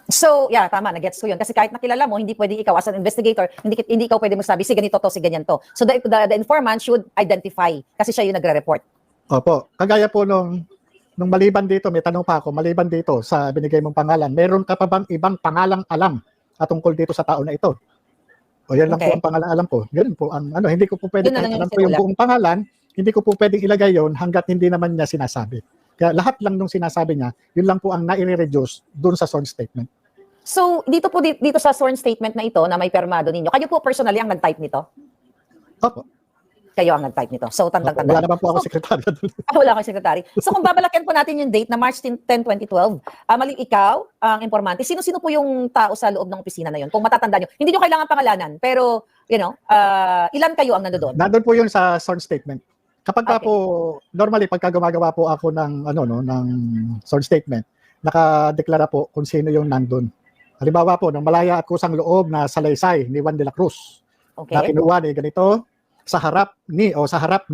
So, yeah, tama, na-gets ko yun. Kasi kahit nakilala mo, hindi pwedeng ikaw as an investigator, hindi ikaw pwede magsabi, si ganito to, si ganyan to. So, the informant should identify kasi siya yung nagre-report. Opo. Kagaya po nung maliban dito, may tanong pa ako, maliban dito sa binigay mong pangalan, meron ka pa bang ibang pangalang alam tungkol dito sa tao na ito? O yan lang po ang pangalan alam ko. Ganun po ang hindi ko po pwedeng kahit alam ko yung buong pangalan, hindi ko po pwedeng ilagay yon hanggat hindi naman niya sinasabi. Kaya lahat lang nung sinasabi niya, yun lang po ang nai-reduce doon sa sworn statement. So, dito sa sworn statement na ito na may permado ninyo, kayo po personally ang nag-type nito? Opo. Kayo ang nag-type nito. So, tandang-tanda. Wala naman po ako sekretary. Wala akong sekretary. So, kung babalakan po natin yung date na March 10, 2012, mali ikaw, ang informante, sino-sino po yung tao sa loob ng opisina na yun? Kung matatanda nyo. Hindi nyo kailangan pangalanan, pero, ilan kayo ang nandoon? Nandun po yun sa sworn statement. Kapag po, normally, pagka gumagawa po ako ng, ng sworn statement, nakadeklara po kung sino yung nandun. Halimbawa po, ng malaya at kusang loob na salaysay ni Juan de la Cruz. Na kinuha ni ganito, sa harap ni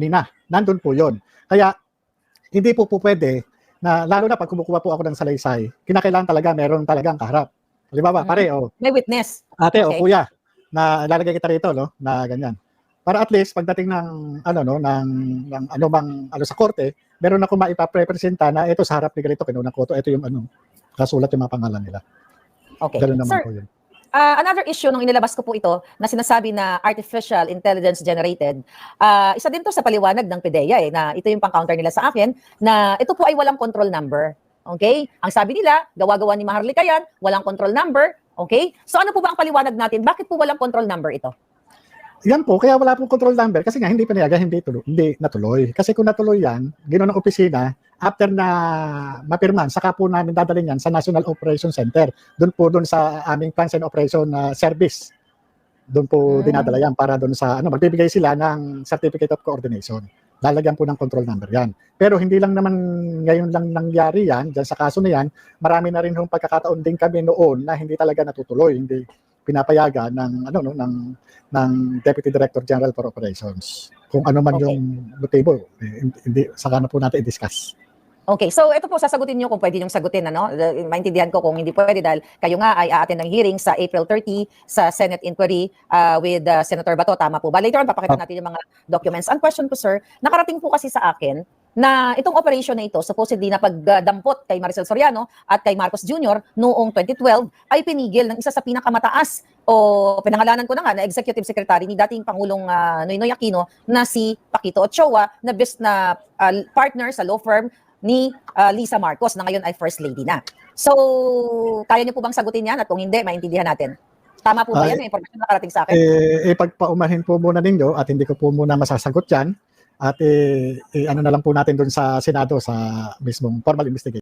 na. Nandun po yon. Kaya, hindi po pwede na, lalo na pag kumukuha po ako ng salaysay, kinakailangan talaga, meron talagang kaharap. Halimbawa, pare, may witness. Ate, o kuya, na lalagay kita rito, na ganyan. Para at least, pagdating ng, sa korte, meron ako maipapresenta na ito sa harap ni ganito, kinuha ko ito yung kasulat yung mga pangalan nila. Okay. Ganun naman Sir, po yun. Another issue nung inilabas ko po ito na sinasabi na artificial intelligence generated, isa din to sa paliwanag ng PDEA na ito yung pang-counter nila sa akin na ito po ay walang control number. Okay? Ang sabi nila, gawa-gawa ni Maharlika yan, walang control number. Okay? So ano po ba ang paliwanag natin? Bakit po walang control number ito? Yan po, kaya wala pong control number kasi nga hindi pinayagan, hindi natuloy. Kasi kung natuloy yan, ginawa ng opisina, after na mapirman, saka po namin dadalhin yan sa National Operation Center. Doon sa aming Plans and Operation Service. Doon po dinadala yan para doon sa, magbibigay sila ng Certificate of Coordination. Lalagyan po ng control number yan. Pero hindi lang naman ngayon lang nangyari yan, dyan sa kaso na yan, marami na rin yung pagkakataon din kami noon na hindi talaga natutuloy, hindi pinapayagan ng Deputy Director General for Operations. Kung ano man yung motibo, hindi saka na po natin i-discuss. Okay, so ito po sasagutin niyo kung pwede niyong sagutin, maintindihan ko kung hindi pwede dahil kayo nga ay aattend ng hearing sa April 30 sa Senate inquiry with Senator Bato, tama po ba? Later on, papakita natin yung mga documents. Ang question ko, sir, nakarating po kasi sa akin na itong operation na ito, supposedly na pagdampot kay Maricel Soriano at kay Marcos Jr. noong 2012 ay pinigil ng isa sa pinakamataas o pinangalanan ko na nga na Executive Secretary ni dating Pangulong Noynoy Aquino na si Paquito Ochoa na partner sa law firm ni Lisa Marcos na ngayon ay First Lady na. So, kaya niyo po bang sagutin yan at kung hindi, maintindihan natin? Tama po ba yan? May information na nakarating sa akin? Pagpaumahin po muna ninyo at hindi ko po muna masasagot yan at ano na lang po natin doon sa Senado sa mismong formal investigation.